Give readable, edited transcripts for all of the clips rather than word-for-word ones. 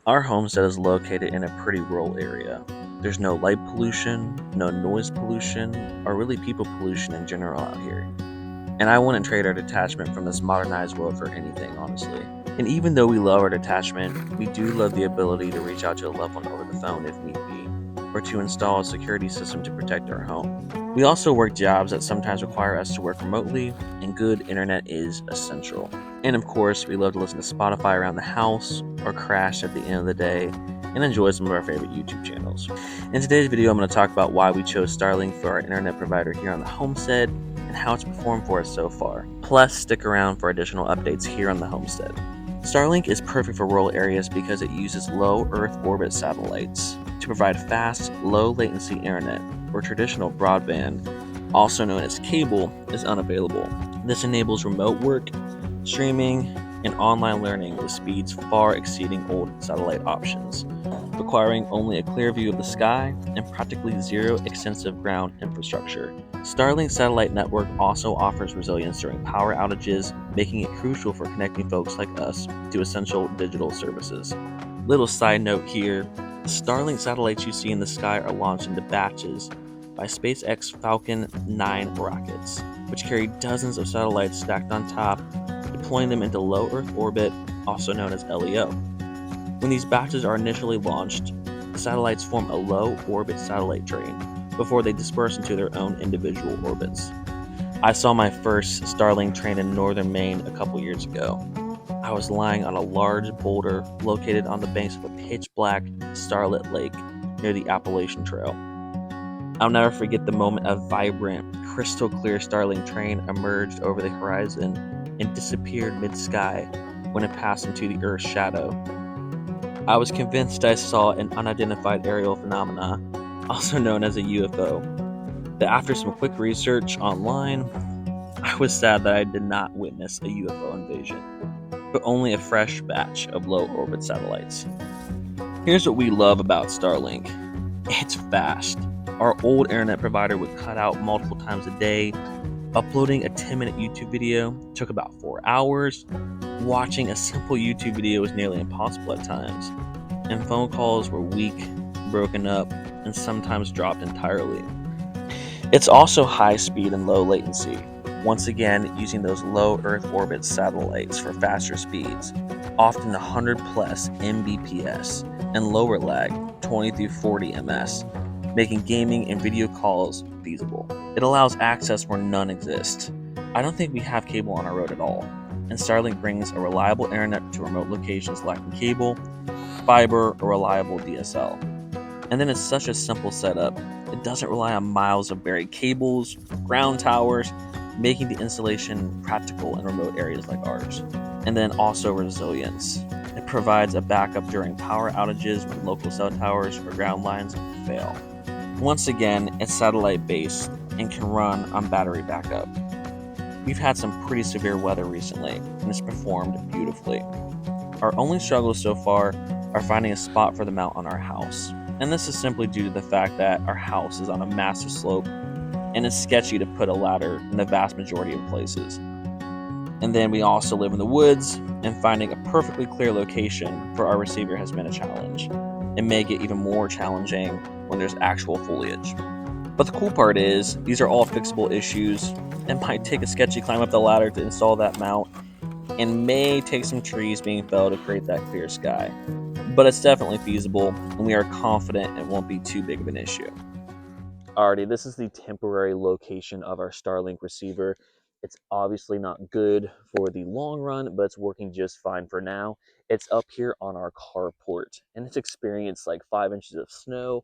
Our homestead is located in a pretty rural area. There's no light pollution, no noise pollution, or really people pollution in general out here. And I wouldn't trade our detachment from this modernized world for anything, honestly. And even though we love our detachment, we do love the ability to reach out to a loved one over the phone if need be, or to install a security system to protect our home. We also work jobs that sometimes require us to work remotely, and good internet is essential. And of course, we love to listen to Spotify around the house or crash at the end of the day and enjoy some of our favorite YouTube channels. In today's video, I'm going to talk about why we chose Starlink for our internet provider here on the homestead and how it's performed for us so far. Plus, stick around for additional updates here on the homestead. Starlink is perfect for rural areas because it uses low Earth orbit satellites to provide fast, low latency internet, where traditional broadband, also known as cable, is unavailable. This enables remote work, streaming, and online learning with speeds far exceeding old satellite options, requiring only a clear view of the sky and practically zero extensive ground infrastructure. Starlink satellite network also offers resilience during power outages, making it crucial for connecting folks like us to essential digital services. Little side note here, the Starlink satellites you see in the sky are launched into batches by SpaceX Falcon 9 rockets, which carry dozens of satellites stacked on top, deploying them into low Earth orbit, also known as LEO. When these batches are initially launched, the satellites form a low orbit satellite train before they disperse into their own individual orbits. I saw my first Starlink train in northern Maine a couple years ago. I was lying on a large boulder located on the banks of a pitch black, starlit lake near the Appalachian Trail. I'll never forget the moment a vibrant, crystal clear Starlink train emerged over the horizon and disappeared mid sky when it passed into the Earth's shadow. I was convinced I saw an unidentified aerial phenomena, also known as a UFO. But after some quick research online, I was sad that I did not witness a UFO invasion, but only a fresh batch of low orbit satellites. Here's what we love about Starlink: it's fast. Our old internet provider would cut out multiple times a day. Uploading a 10-minute YouTube video took about 4 hours. Watching a simple YouTube video was nearly impossible at times. And phone calls were weak, broken up, and sometimes dropped entirely. It's also high speed and low latency, once again using those low Earth orbit satellites for faster speeds, often 100 plus Mbps, and lower lag, 20 through 40 ms, making gaming and video calls feasible. It allows access where none exists. I don't think we have cable on our road at all, and Starlink brings a reliable internet to remote locations lacking cable, fiber, or reliable DSL. And then it's such a simple setup. It doesn't rely on miles of buried cables, ground towers, making the installation practical in remote areas like ours. And then also resilience. It provides a backup during power outages when local cell towers or ground lines fail. Once again, it's satellite based and can run on battery backup. We've had some pretty severe weather recently, and it's performed beautifully. Our only struggles so far are finding a spot for the mount on our house. And this is simply due to the fact that our house is on a massive slope and it's sketchy to put a ladder in the vast majority of places. And then we also live in the woods, and finding a perfectly clear location for our receiver has been a challenge, and may get even more challenging when there's actual foliage. But the cool part is, these are all fixable issues. It might take a sketchy climb up the ladder to install that mount, and may take some trees being felled to create that clear sky. But it's definitely feasible, and we are confident it won't be too big of an issue. Alrighty, this is the temporary location of our Starlink receiver. It's obviously not good for the long run, but it's working just fine for now. It's up here on our carport, and it's experienced like 5 inches of snow,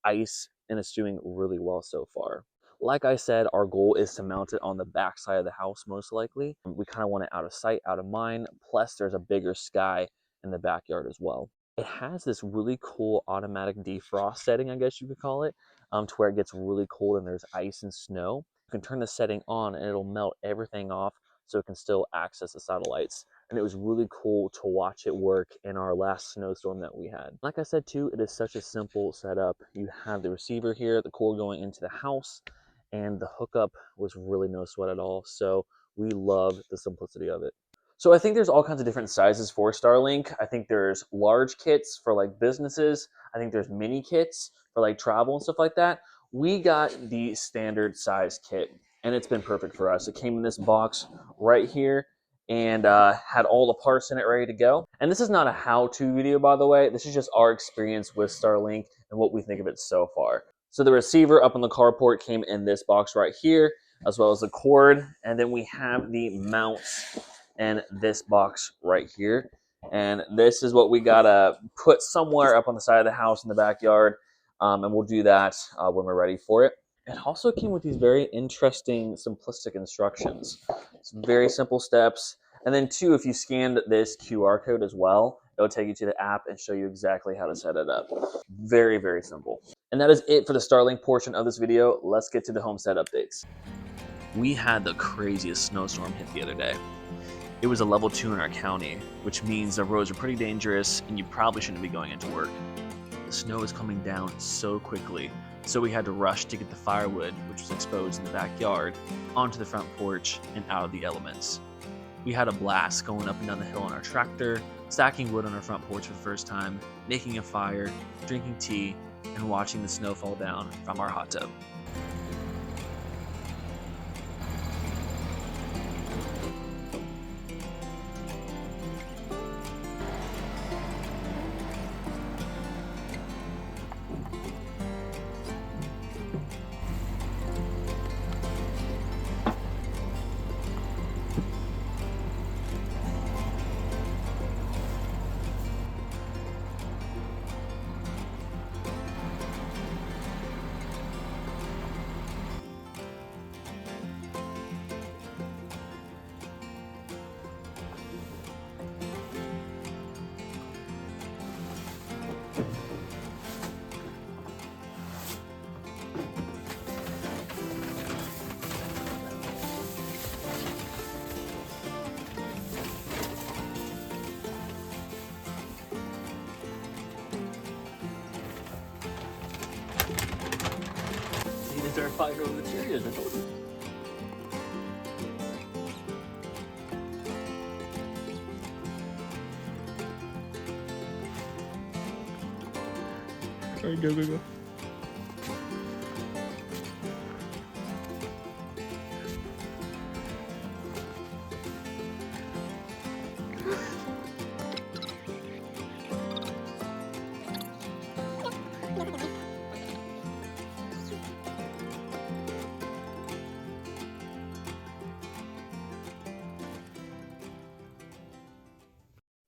ice, and it's doing really well so far. Like I said, our goal is to mount it on the back side of the house, most likely. We kind of want it out of sight, out of mind. Plus, there's a bigger sky in the backyard as well. It has this really cool automatic defrost setting, I guess you could call it, to where it gets really cold and there's ice and snow. You can turn the setting on and it'll melt everything off so it can still access the satellites. And it was really cool to watch it work in our last snowstorm that we had. Like I said too, it is such a simple setup. You have the receiver here, the cord going into the house, and the hookup was really no sweat at all. So we love the simplicity of it. So I think there's all kinds of different sizes for Starlink. I think there's large kits for like businesses. I think there's mini kits for like travel and stuff like that. We got the standard size kit, and it's been perfect for us. It came in this box right here and had all the parts in it ready to go. And this is not a how-to video, by the way. This is just our experience with Starlink and what we think of it so far. So the receiver up on the carport came in this box right here, as well as the cord, and then we have the mounts and this box right here. And this is what we gotta put somewhere up on the side of the house in the backyard, and we'll do that when we're ready for it. It also came with these very interesting, simplistic instructions. Some very simple steps. And then two, if you scanned this QR code as well, it'll take you to the app and show you exactly how to set it up. Very, very simple. And that is it for the Starlink portion of this video. Let's get to the homestead updates. We had the craziest snowstorm hit the other day. It was a level 2 in our county, which means the roads are pretty dangerous and you probably shouldn't be going into work. The snow is coming down so quickly, so we had to rush to get the firewood, which was exposed in the backyard, onto the front porch and out of the elements. We had a blast going up and down the hill on our tractor, stacking wood on our front porch for the first time, making a fire, drinking tea, and watching the snow fall down from our hot tub. These are 5-year-old materials, I told you. All right, go.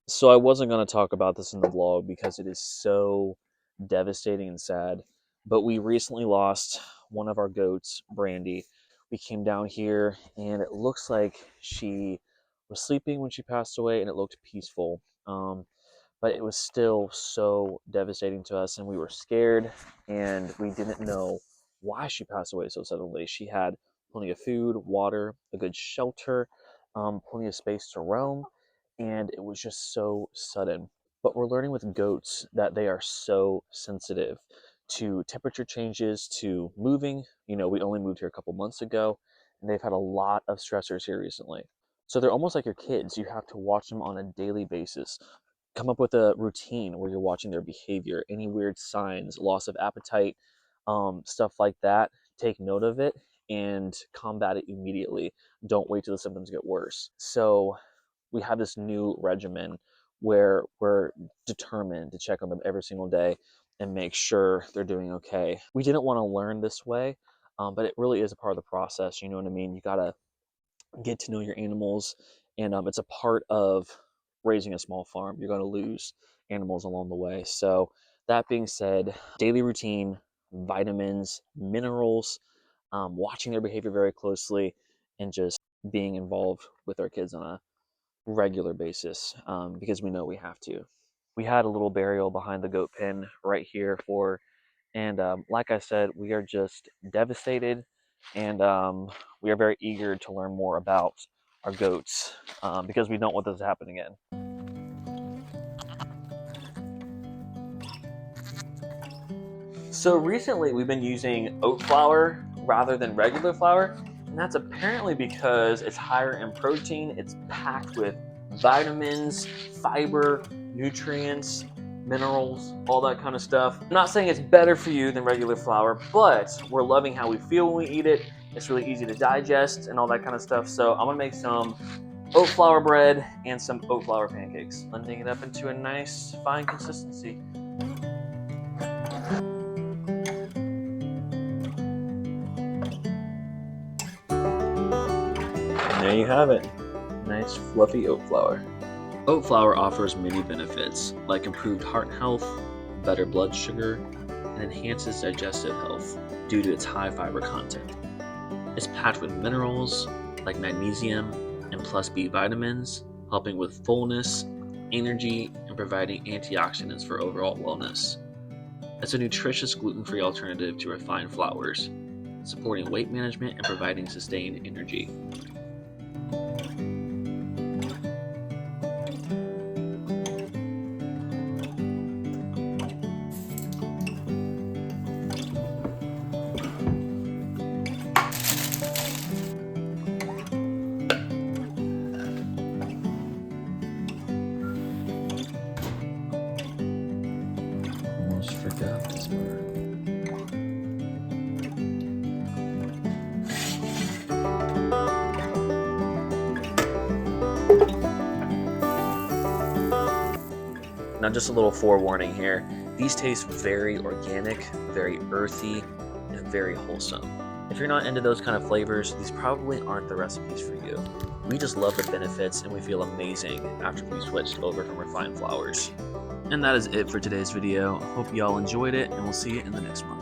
So I wasn't going to talk about this in the vlog because it is so devastating and sad, but we recently lost one of our goats, Brandy. We came down here and it looks like she was sleeping when she passed away and it looked peaceful. But it was still so devastating to us and we were scared and we didn't know why she passed away so suddenly. She had plenty of food, water, a good shelter, plenty of space to roam, and it was just so sudden. But we're learning with goats that they are so sensitive to temperature changes, to moving. You know, we only moved here a couple months ago, and they've had a lot of stressors here recently. So they're almost like your kids. You have to watch them on a daily basis. Come up with a routine where you're watching their behavior, any weird signs, loss of appetite, stuff like that. Take note of it and combat it immediately. Don't wait till the symptoms get worse. So we have this new regimen where we're determined to check on them every single day and make sure they're doing okay. We didn't want to learn this way, but it really is a part of the process. You know what I mean? You gotta get to know your animals, and it's a part of raising a small farm. You're going to lose animals along the way. So that being said, daily routine, vitamins, minerals, watching their behavior very closely, and just being involved with our kids on a regular basis, because we know we have to. We had a little burial behind the goat pen right here for, and like I said, we are just devastated, and we are very eager to learn more about our goats, because we don't want this to happen again. So recently we've been using oat flour rather than regular flour, and that's apparently because it's higher in protein, it's packed with vitamins, fiber, nutrients, minerals, all that kind of stuff. I'm not saying it's better for you than regular flour, but we're loving how we feel when we eat it. It's really easy to digest and all that kind of stuff. So I'm gonna make some oat flour bread and some oat flour pancakes, blending it up into a nice fine consistency. And there you have it, nice fluffy oat flour. Oat flour offers many benefits, like improved heart health, better blood sugar, and enhances digestive health due to its high fiber content. It's packed with minerals like magnesium and plus B vitamins, helping with fullness, energy, and providing antioxidants for overall wellness. It's a nutritious gluten-free alternative to refined flours, supporting weight management and providing sustained energy. Almost forgot this part. Now, just a little forewarning here. These taste very organic, very earthy, and very wholesome. If you're not into those kind of flavors, these probably aren't the recipes for you. We just love the benefits and we feel amazing after we switched over from refined flours. And that is it for today's video. Hope y'all enjoyed it, and we'll see you in the next one.